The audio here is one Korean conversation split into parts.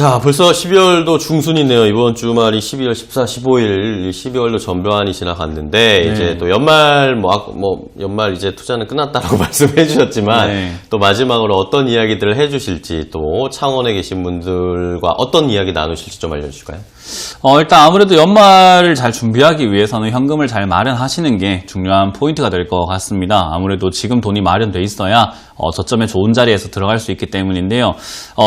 자, 벌써 12월도 중순이네요. 이번 주말이 12월 14, 15일, 12월도 전반이 지나갔는데, 네. 이제 또 연말, 연말 이제 투자는 끝났다라고 말씀해 주셨지만, 네. 또 마지막으로 어떤 이야기들을 해 주실지, 또 창원에 계신 분들과 어떤 이야기 나누실지 좀 알려주실까요? 일단 아무래도 연말을 잘 준비하기 위해서는 현금을 잘 마련하시는 게 중요한 포인트가 될 것 같습니다. 아무래도 지금 돈이 마련돼 있어야 저점에 좋은 자리에서 들어갈 수 있기 때문인데요.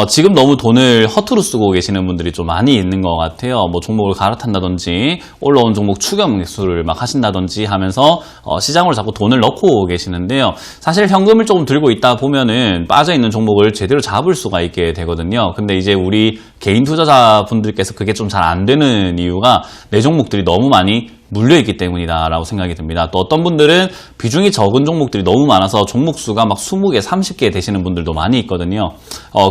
지금 너무 돈을 허투루 쓰고 계시는 분들이 좀 많이 있는 것 같아요. 뭐 종목을 갈아탄다든지 올라온 종목 추격 매수를 막 하신다든지 하면서 시장으로 자꾸 돈을 넣고 계시는데요. 사실 현금을 조금 들고 있다 보면은 빠져있는 종목을 제대로 잡을 수가 있게 되거든요. 근데 이제 우리 개인 투자자분들께서 그게 좀 잘 안 되는 이유가 내 종목들이 너무 많이 물려있기 때문이다 라고 생각이 듭니다. 또 어떤 분들은 비중이 적은 종목들이 너무 많아서 종목 수가 막 20개, 30개 되시는 분들도 많이 있거든요.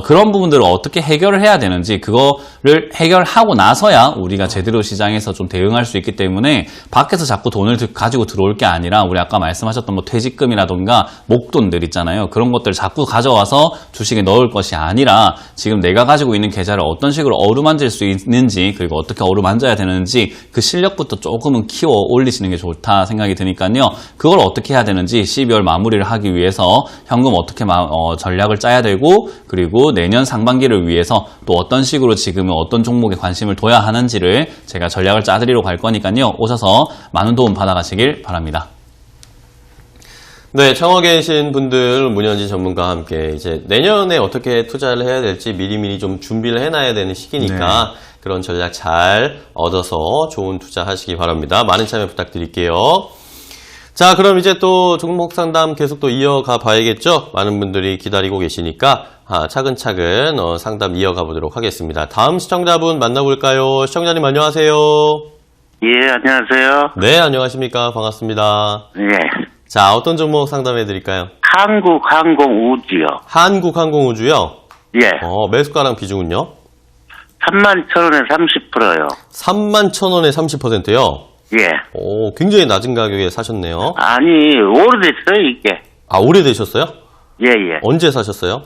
그런 부분들을 어떻게 해결을 해야 되는지 그거를 해결하고 나서야 우리가 제대로 시장에서 좀 대응할 수 있기 때문에 밖에서 자꾸 돈을 가지고 들어올 게 아니라 우리 아까 말씀하셨던 뭐 퇴직금이라던가 목돈들 있잖아요. 그런 것들을 자꾸 가져와서 주식에 넣을 것이 아니라 지금 내가 가지고 있는 계좌를 어떤 식으로 어루만질 수 있는지 그리고 어떻게 어루만져야 되는지 그 실력부터 조금은 키워 올리시는 게 좋다 생각이 드니까요. 그걸 어떻게 해야 되는지 12월 마무리를 하기 위해서 현금 어떻게 전략을 짜야 되고 그리고 내년 상반기를 위해서 또 어떤 식으로 지금은 어떤 종목에 관심을 둬야 하는지를 제가 전략을 짜드리러 갈 거니까요. 오셔서 많은 도움 받아가시길 바랍니다. 네, 창원에 계신 분들, 문현진 전문가와 함께 이제 내년에 어떻게 투자를 해야 될지 미리미리 좀 준비를 해놔야 되는 시기니까 그런 전략 잘 얻어서 좋은 투자 하시기 바랍니다. 많은 참여 부탁드릴게요. 자, 그럼 이제 또 종목 상담 계속 또 이어가 봐야겠죠? 많은 분들이 기다리고 계시니까 차근차근 상담 이어가 보도록 하겠습니다. 다음 시청자분 만나볼까요? 시청자님 안녕하세요. 예, 안녕하세요. 네, 안녕하십니까? 반갑습니다. 예. 자, 어떤 종목 상담해 드릴까요? 한국항공우주요. 한국항공우주요? 예. 매수가랑 비중은요? 31,000원에 30%요. 31,000원에 30%요? 예. 오, 굉장히 낮은 가격에 사셨네요. 아니, 오래됐어요, 이게. 아, 오래되셨어요? 예, 예. 언제 사셨어요?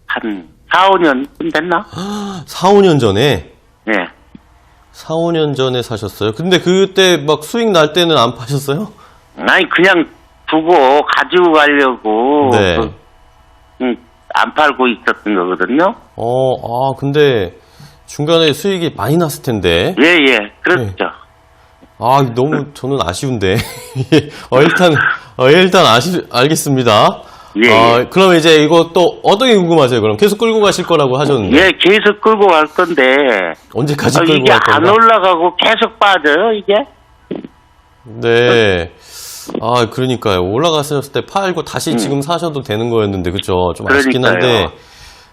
한 4, 5년 됐나? 4, 5년 전에? 예. 4, 5년 전에 사셨어요? 근데 그때 막 수익 날 때는 안 파셨어요? 아니, 그냥 두고 가지고 가려고. 네. 안 팔고 있었던 거거든요. 근데 중간에 수익이 많이 났을 텐데. 예, 예. 그렇죠. 너무 저는 아쉬운데. 일단 알겠습니다. 예, 예. 그럼 이제 이거 또 어떻게 궁금하세요? 그럼 계속 끌고 가실 거라고 하셨는데. 예, 계속 끌고 갈 건데. 언제까지 끌고 이게 갈 건가? 안 올라가고 계속 빠져요, 이게? 네. 그러니까요. 올라갔을 때 팔고 다시 지금 사셔도 되는 거였는데, 그쵸? 좀 아쉽긴 한데.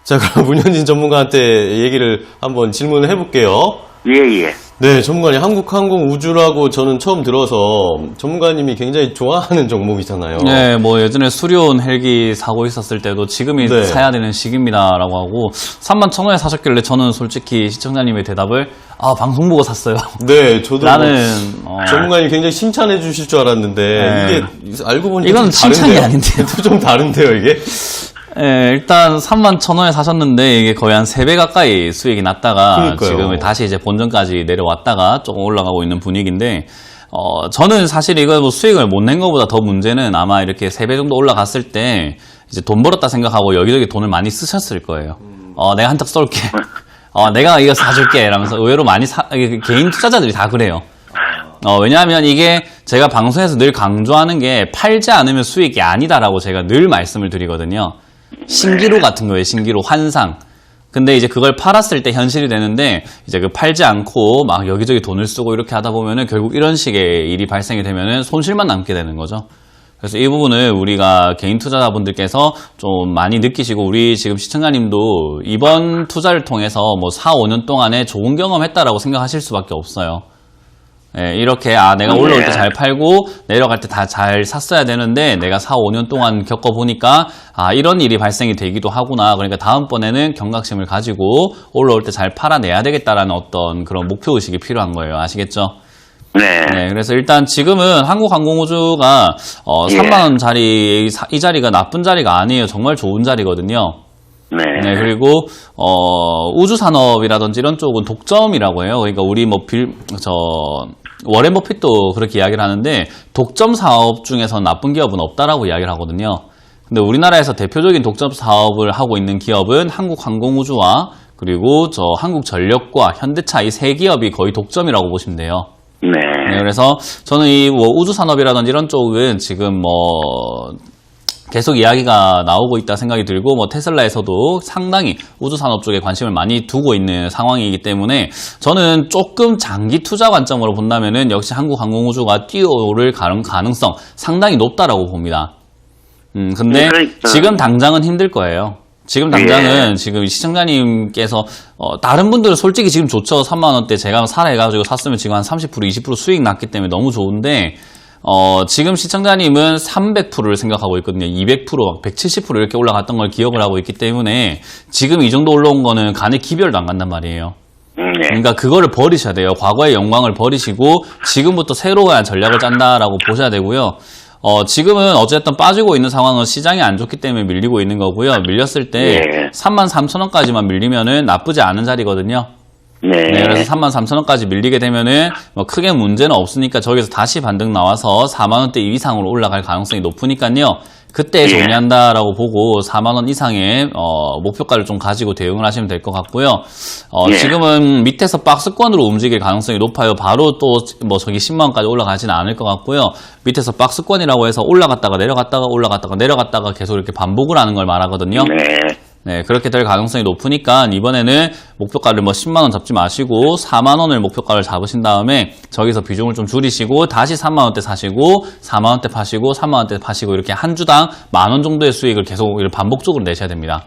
자, 그럼 문현진 전문가한테 얘기를 한번 질문을 해볼게요. 예, 예. 네, 전문가님, 한국항공우주라고 저는 처음 들어서 전문가님이 굉장히 좋아하는 종목이잖아요. 네, 뭐 예전에 수리온 헬기 사고 있었을 때도 지금이 네. 사야 되는 시기입니다라고 하고 31,000원에 사셨길래 저는 솔직히 시청자님의 대답을 방송 보고 샀어요. 네, 저도 나는 전문가님 굉장히 칭찬해 주실 줄 알았는데 이게 알고 보니까 이건 좀 칭찬이 다른데요? 아닌데요. 좀 다른데요, 이게? 네, 일단 31,000원에 사셨는데 이게 거의 한 3배 가까이 수익이 났다가 그러니까요. 지금 다시 이제 본전까지 내려왔다가 조금 올라가고 있는 분위기인데 저는 사실 이거 뭐 수익을 못 낸 것보다 더 문제는 아마 이렇게 3배 정도 올라갔을 때 이제 돈 벌었다 생각하고 여기저기 돈을 많이 쓰셨을 거예요. 내가 한턱 쏠게. 내가 이거 사줄게. 이러면서 의외로 많이 개인 투자자들이 다 그래요. 왜냐하면 이게 제가 방송에서 늘 강조하는 게 팔지 않으면 수익이 아니다라고 제가 늘 말씀을 드리거든요. 신기루 같은 거예요. 신기루, 환상. 근데 이제 그걸 팔았을 때 현실이 되는데 이제 그 팔지 않고 막 여기저기 돈을 쓰고 이렇게 하다 보면은 결국 이런 식의 일이 발생이 되면은 손실만 남게 되는 거죠. 그래서 이 부분을 우리가 개인 투자자분들께서 좀 많이 느끼시고 우리 지금 시청자님도 이번 투자를 통해서 뭐 4, 5년 동안에 좋은 경험했다라고 생각하실 수밖에 없어요. 예, 이렇게 내가 올라올 때 잘 팔고 내려갈 때 다 잘 샀어야 되는데 내가 4, 5년 동안 겪어보니까 이런 일이 발생이 되기도 하구나. 그러니까 다음번에는 경각심을 가지고 올라올 때 잘 팔아내야 되겠다라는 어떤 그런 목표의식이 필요한 거예요. 아시겠죠? 네, 그래서 일단 지금은 한국항공우주가 3만원짜리 이 자리가 나쁜 자리가 아니에요. 정말 좋은 자리거든요. 네, 그리고, 우주산업이라든지 이런 쪽은 독점이라고 해요. 그러니까 우리 워렌 버핏도 그렇게 이야기를 하는데, 독점 사업 중에서 나쁜 기업은 없다라고 이야기를 하거든요. 근데 우리나라에서 대표적인 독점 사업을 하고 있는 기업은 한국항공우주와 그리고 한국전력과 현대차 이 세 기업이 거의 독점이라고 보시면 돼요. 네. 네, 그래서 저는 이 우주산업이라든지 이런 쪽은 지금 계속 이야기가 나오고 있다 생각이 들고 테슬라에서도 상당히 우주산업 쪽에 관심을 많이 두고 있는 상황이기 때문에 저는 조금 장기 투자 관점으로 본다면은 역시 한국항공우주가 뛰어오를 가능성 상당히 높다라고 봅니다. 근데 그러니까. 지금 당장은 힘들 거예요. 지금 당장은 지금 시청자님께서 다른 분들은 솔직히 지금 좋죠. 3만 원대 제가 살아해가지고 샀으면 지금 한 30% 20% 수익 났기 때문에 너무 좋은데 지금 시청자님은 300%를 생각하고 있거든요. 200%, 170% 이렇게 올라갔던 걸 기억을 하고 있기 때문에 지금 이 정도 올라온 거는 간에 기별도 안 간단 말이에요. 네. 그러니까 그거를 버리셔야 돼요. 과거의 영광을 버리시고 지금부터 새로운 전략을 짠다라고 보셔야 되고요. 지금은 어쨌든 빠지고 있는 상황은 시장이 안 좋기 때문에 밀리고 있는 거고요. 밀렸을 때 33,000원까지만 밀리면은 나쁘지 않은 자리거든요. 네. 네, 그래서 33,000원까지 밀리게 되면은 크게 문제는 없으니까 저기서 다시 반등 나와서 4만원대 이상으로 올라갈 가능성이 높으니까요. 그때 정리한다라고 보고 4만원 이상의 목표가를 좀 가지고 대응을 하시면 될 것 같고요. 지금은 밑에서 박스권으로 움직일 가능성이 높아요. 바로 또 저기 10만원까지 올라가지는 않을 것 같고요. 밑에서 박스권이라고 해서 올라갔다가 내려갔다가 계속 이렇게 반복을 하는 걸 말하거든요. 네, 그렇게 될 가능성이 높으니까 이번에는 목표가를 10만원 잡지 마시고 4만원을 목표가를 잡으신 다음에 저기서 비중을 좀 줄이시고 다시 3만원대 사시고 4만원대 파시고 3만원대 파시고 이렇게 한 주당 만원 정도의 수익을 계속 반복적으로 내셔야 됩니다.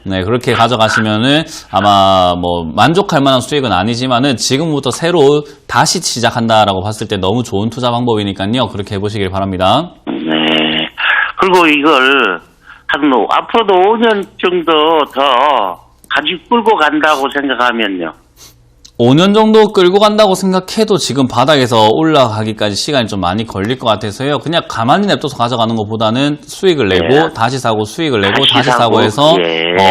네, 그렇게 가져가시면은 아마 만족할 만한 수익은 아니지만은 지금부터 새로 다시 시작한다라고 봤을 때 너무 좋은 투자 방법이니까요. 그렇게 해보시길 바랍니다. 네. 그리고 이걸 앞으로도 5년 정도 더 가지고 끌고 간다고 생각하면요. 5년 정도 끌고 간다고 생각해도 지금 바닥에서 올라가기까지 시간이 좀 많이 걸릴 것 같아서요. 그냥 가만히 냅둬서 가져가는 것보다는 수익을 내고 다시 사고 수익을 내고 다시 사고 해서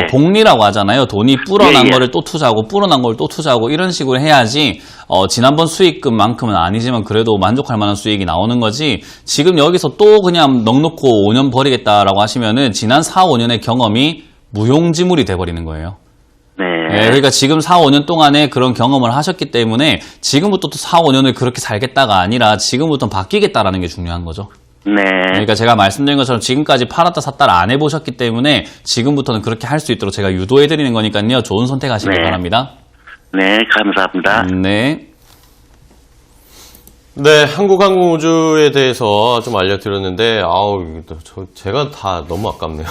복리라고 하잖아요. 돈이 불어난 거를 또 투자하고 불어난 걸 또 투자하고 이런 식으로 해야지 지난번 수익금만큼은 아니지만 그래도 만족할 만한 수익이 나오는 거지. 지금 여기서 또 그냥 넉넉고 5년 버리겠다라고 하시면은 지난 4, 5년의 경험이 무용지물이 돼버리는 거예요. 네, 그러니까 지금 4, 5년 동안에 그런 경험을 하셨기 때문에 지금부터 또 4, 5년을 그렇게 살겠다가 아니라 지금부터는 바뀌겠다라는 게 중요한 거죠. 네. 그러니까 제가 말씀드린 것처럼 지금까지 팔았다 샀다를 안 해보셨기 때문에 지금부터는 그렇게 할 수 있도록 제가 유도해드리는 거니까요. 좋은 선택하시길 바랍니다. 네, 감사합니다. 네. 네, 한국항공우주에 대해서 좀 알려드렸는데, 제가 다 너무 아깝네요.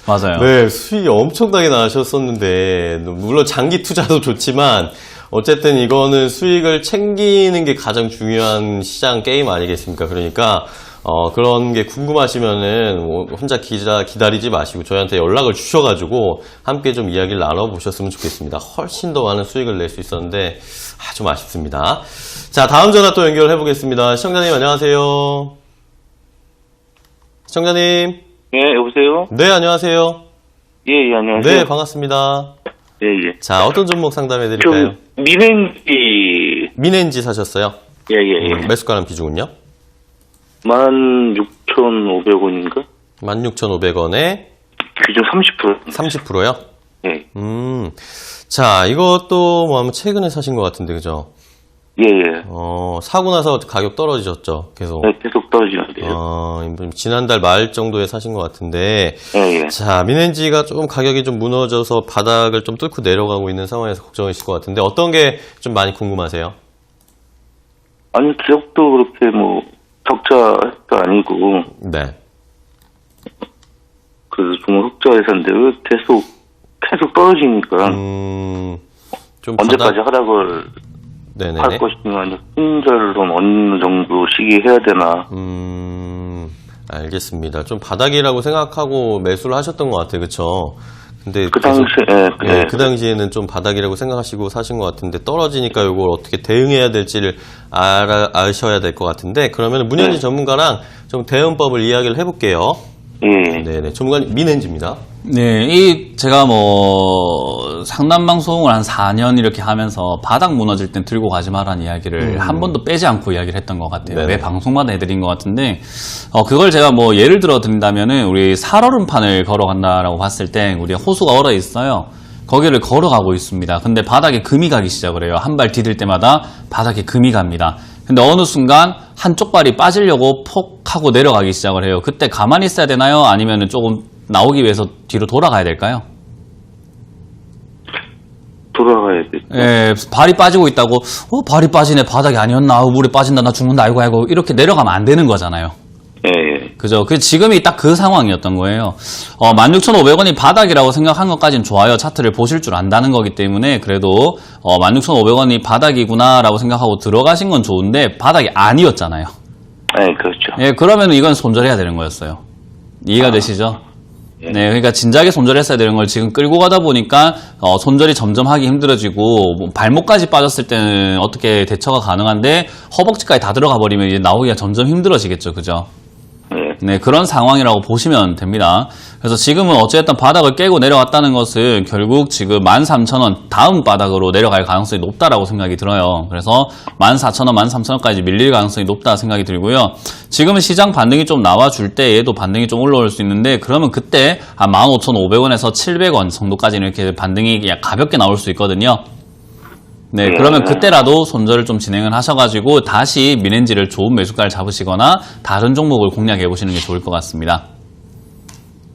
맞아요. 네, 수익이 엄청나게 나셨었는데, 물론 장기 투자도 좋지만, 어쨌든 이거는 수익을 챙기는 게 가장 중요한 시장 게임 아니겠습니까? 그러니까, 그런 게 궁금하시면은, 혼자 기다리지 마시고, 저희한테 연락을 주셔가지고, 함께 좀 이야기를 나눠보셨으면 좋겠습니다. 훨씬 더 많은 수익을 낼 수 있었는데, 좀 아쉽습니다. 자, 다음 전화 또 연결해 보겠습니다. 시청자님 안녕하세요. 시청자님. 예, 여보세요? 네, 안녕하세요. 예, 안녕하세요. 네, 반갑습니다. 예. 자, 어떤 종목 상담해 드릴까요? 미넨지. 미넨지 사셨어요? 예. 매수가랑 비중은요? 16,500원인가? 16,500원에 비중 30%. 30%요? 예. 자, 이것도 아마 최근에 사신 것 같은데, 그죠? 예. 사고 나서 가격 떨어지셨죠? 계속. 네, 계속 떨어지는데요. 지난달 말 정도에 사신 것 같은데. 예. 자, 미넨지가 좀 가격이 좀 무너져서 바닥을 좀 뚫고 내려가고 있는 상황에서 걱정이실 것 같은데, 어떤 게 좀 많이 궁금하세요? 아니, 기업도 그렇게 적자도 아니고. 네. 그래서 좀 흑자 회사인데, 왜 계속 떨어지니까. 좀 언제까지 하락을 할 것이냐, 손절은 어느 정도 시기 해야 되나. 알겠습니다. 좀 바닥이라고 생각하고 매수를 하셨던 것 같아요. 그쵸? 근데 그 당시에, 그 당시에는 좀 바닥이라고 생각하시고 사신 것 같은데 떨어지니까 이걸 어떻게 대응해야 될지를 아셔야 될 것 같은데 그러면 문현지 전문가랑 좀 대응법을 이야기를 해볼게요. 예. 네네. 전문가님, 미넨지입니다. 네, 제가 상담 방송을 한 4년 이렇게 하면서 바닥 무너질 땐 들고 가지 마라는 이야기를 한 번도 빼지 않고 이야기를 했던 것 같아요. 네네. 매 방송마다 해드린 것 같은데, 그걸 제가 예를 들어 드린다면은, 우리 살얼음판을 걸어간다라고 봤을 때, 우리가 호수가 얼어 있어요. 거기를 걸어가고 있습니다. 근데 바닥에 금이 가기 시작을 해요. 한 발 디딜 때마다 바닥에 금이 갑니다. 근데 어느 순간 한쪽 발이 빠지려고 폭 하고 내려가기 시작을 해요. 그때 가만히 있어야 되나요? 아니면 조금 나오기 위해서 뒤로 돌아가야 될까요? 돌아가야 돼. 예, 발이 빠지고 있다고, 발이 빠지네, 바닥이 아니었나, 물에 빠진다, 나 죽는다, 아이고, 이렇게 내려가면 안 되는 거잖아요. 예. 그죠? 지금이 딱 그 상황이었던 거예요. 16,500원이 바닥이라고 생각한 것까지는 좋아요. 차트를 보실 줄 안다는 거기 때문에, 그래도, 16,500원이 바닥이구나라고 생각하고 들어가신 건 좋은데, 바닥이 아니었잖아요. 네, 그렇죠. 예, 그러면 이건 손절해야 되는 거였어요. 이해가 되시죠? 네, 그러니까 진작에 손절했어야 되는 걸 지금 끌고 가다 보니까 손절이 점점 하기 힘들어지고 발목까지 빠졌을 때는 어떻게 대처가 가능한데 허벅지까지 다 들어가 버리면 이제 나오기가 점점 힘들어지겠죠, 그죠? 네, 그런 상황이라고 보시면 됩니다. 그래서 지금은 어쨌든 바닥을 깨고 내려왔다는 것은 결국 지금 13,000원 다음 바닥으로 내려갈 가능성이 높다라고 생각이 들어요. 그래서 14,000원, 13,000원까지 밀릴 가능성이 높다 생각이 들고요. 지금은 시장 반등이 좀 나와줄 때 얘도 반등이 좀 올라올 수 있는데 그러면 그때 한 15,500원에서 700원 정도까지는 이렇게 반등이 가볍게 나올 수 있거든요. 네, 그러면 그때라도 손절을 좀 진행을 하셔가지고 다시 미넨지를 좋은 매수가를 잡으시거나 다른 종목을 공략해 보시는 게 좋을 것 같습니다.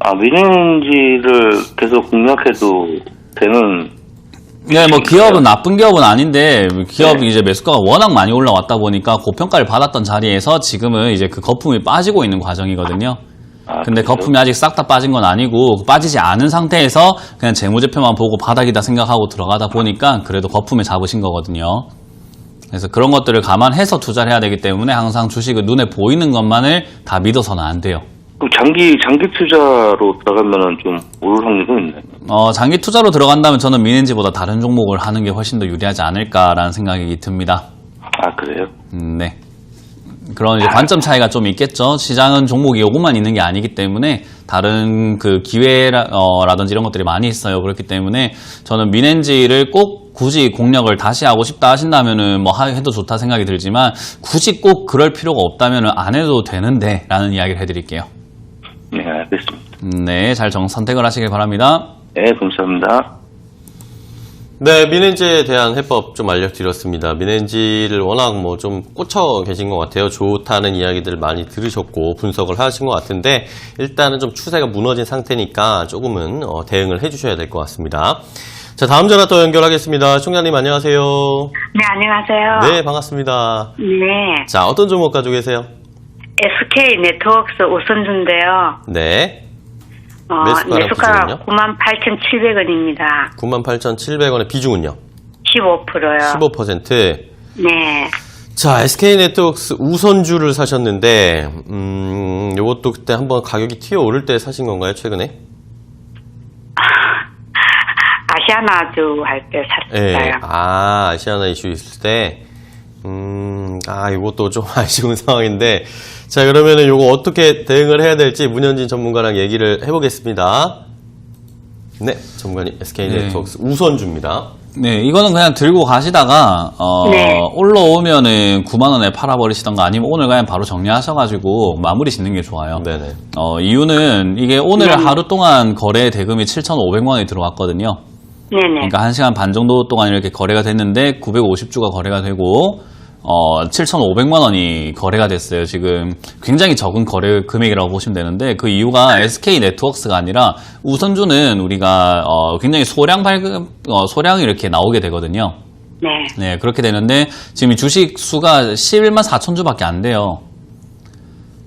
미넨지를 계속 공략해도 되는? 네, 기업은 나쁜 기업은 아닌데 기업이 이제 매수가가 워낙 많이 올라왔다 보니까 고평가를 받았던 자리에서 지금은 이제 그 거품이 빠지고 있는 과정이거든요. 근데 그래요? 거품이 아직 싹 다 빠진 건 아니고 빠지지 않은 상태에서 그냥 재무제표만 보고 바닥이다 생각하고 들어가다 보니까 그래도 거품에 잡으신 거거든요. 그래서 그런 것들을 감안해서 투자를 해야 되기 때문에 항상 주식은 눈에 보이는 것만을 다 믿어서는 안 돼요. 그럼 장기 투자로 들어가면은 좀 오를 확률도 있나요? 장기 투자로 들어간다면 저는 미넨지보다 다른 종목을 하는 게 훨씬 더 유리하지 않을까라는 생각이 듭니다. 그래요? 네. 그런 이제 관점 차이가 좀 있겠죠. 시장은 종목이 요것만 있는 게 아니기 때문에 다른 그 기회라든지 이런 것들이 많이 있어요. 그렇기 때문에 저는 미넨지를 꼭 굳이 공략을 다시 하고 싶다 하신다면은 해도 좋다 생각이 들지만 굳이 꼭 그럴 필요가 없다면은 안 해도 되는데 라는 이야기를 해드릴게요. 네, 알겠습니다. 네, 잘 선택을 하시길 바랍니다. 네, 감사합니다. 네, 미넨지에 대한 해법 좀 알려드렸습니다. 미넨지를 워낙 좀 꽂혀 계신 것 같아요. 좋다는 이야기들 많이 들으셨고 분석을 하신 것 같은데 일단은 좀 추세가 무너진 상태니까 조금은 대응을 해주셔야 될 것 같습니다. 자, 다음 전화 또 연결하겠습니다. 총장님 안녕하세요. 네, 안녕하세요. 네, 반갑습니다. 네. 자, 어떤 종목 가지고 계세요? SK 네트워크스 우선주인데요. 네. 매수가 98,700원입니다. 98,700원의 비중은요? 15%요. 15%. 네. 자, SK네트워크스 우선주를 사셨는데, 요것도 그때 한번 가격이 튀어 오를 때 사신 건가요, 최근에? 아시아나주 할 때 샀어요. 네. 아시아나 이슈 있을 때, 요것도 좀 아쉬운 상황인데, 자, 그러면은 요거 어떻게 대응을 해야 될지 문현진 전문가랑 얘기를 해보겠습니다. 네, 전문가님, SK네트워크스 우선주입니다. 네, 이거는 그냥 들고 가시다가 네. 올라오면은 9만 원에 팔아버리시던가 아니면 오늘 그냥 바로 정리하셔가지고 마무리 짓는 게 좋아요. 네네. 이유는 이게 오늘 하루 동안 거래 대금이 7,500만 원이 들어왔거든요. 네네. 그러니까 1시간 반 정도 동안 이렇게 거래가 됐는데 950주가 거래가 되고 7,500만 원이 거래가 됐어요. 지금 굉장히 적은 거래 금액이라고 보시면 되는데 그 이유가 SK 네트워크스가 아니라 우선주는 우리가 굉장히 소량이 이렇게 나오게 되거든요. 네. 네, 그렇게 되는데 지금 이 주식 수가 11만 4천 주밖에 안 돼요.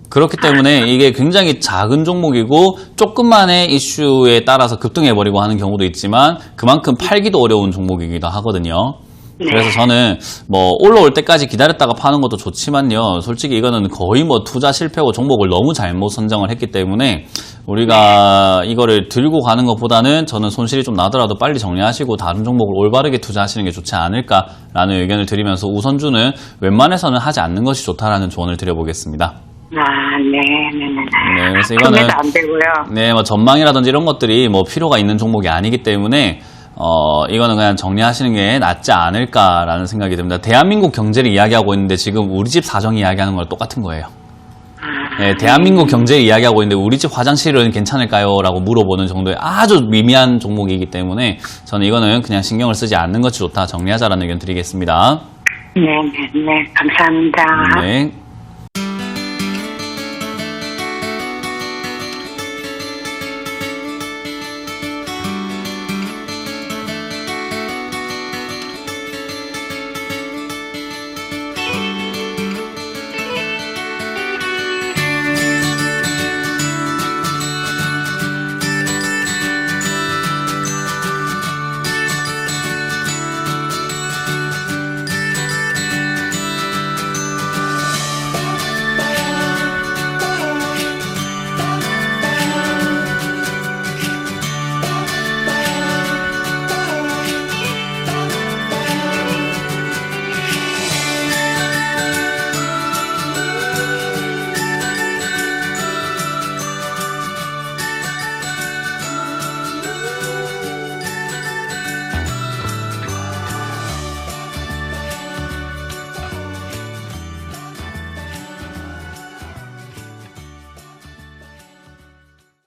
그렇기 때문에 이게 굉장히 작은 종목이고 조금만의 이슈에 따라서 급등해버리고 하는 경우도 있지만 그만큼 팔기도 어려운 종목이기도 하거든요. 네. 그래서 저는 올라올 때까지 기다렸다가 파는 것도 좋지만요. 솔직히 이거는 거의 투자 실패고 종목을 너무 잘못 선정을 했기 때문에 우리가 이거를 들고 가는 것보다는 저는 손실이 좀 나더라도 빨리 정리하시고 다른 종목을 올바르게 투자하시는 게 좋지 않을까라는 의견을 드리면서 우선주는 웬만해서는 하지 않는 것이 좋다라는 조언을 드려보겠습니다. 네네네. 네, 그래서 이거는 구매도 안 되고요. 네, 뭐 전망이라든지 이런 것들이 뭐 필요가 있는 종목이 아니기 때문에 이거는 그냥 정리하시는 게 낫지 않을까라는 생각이 듭니다. 대한민국 경제를 이야기하고 있는데 지금 우리 집 사정 이야기하는 거랑 똑같은 거예요. 네, 대한민국 경제를 이야기하고 있는데 우리 집 화장실은 괜찮을까요? 라고 물어보는 정도의 아주 미미한 종목이기 때문에 저는 이거는 그냥 신경을 쓰지 않는 것이 좋다. 정리하자라는 의견 드리겠습니다. 네, 감사합니다. 네.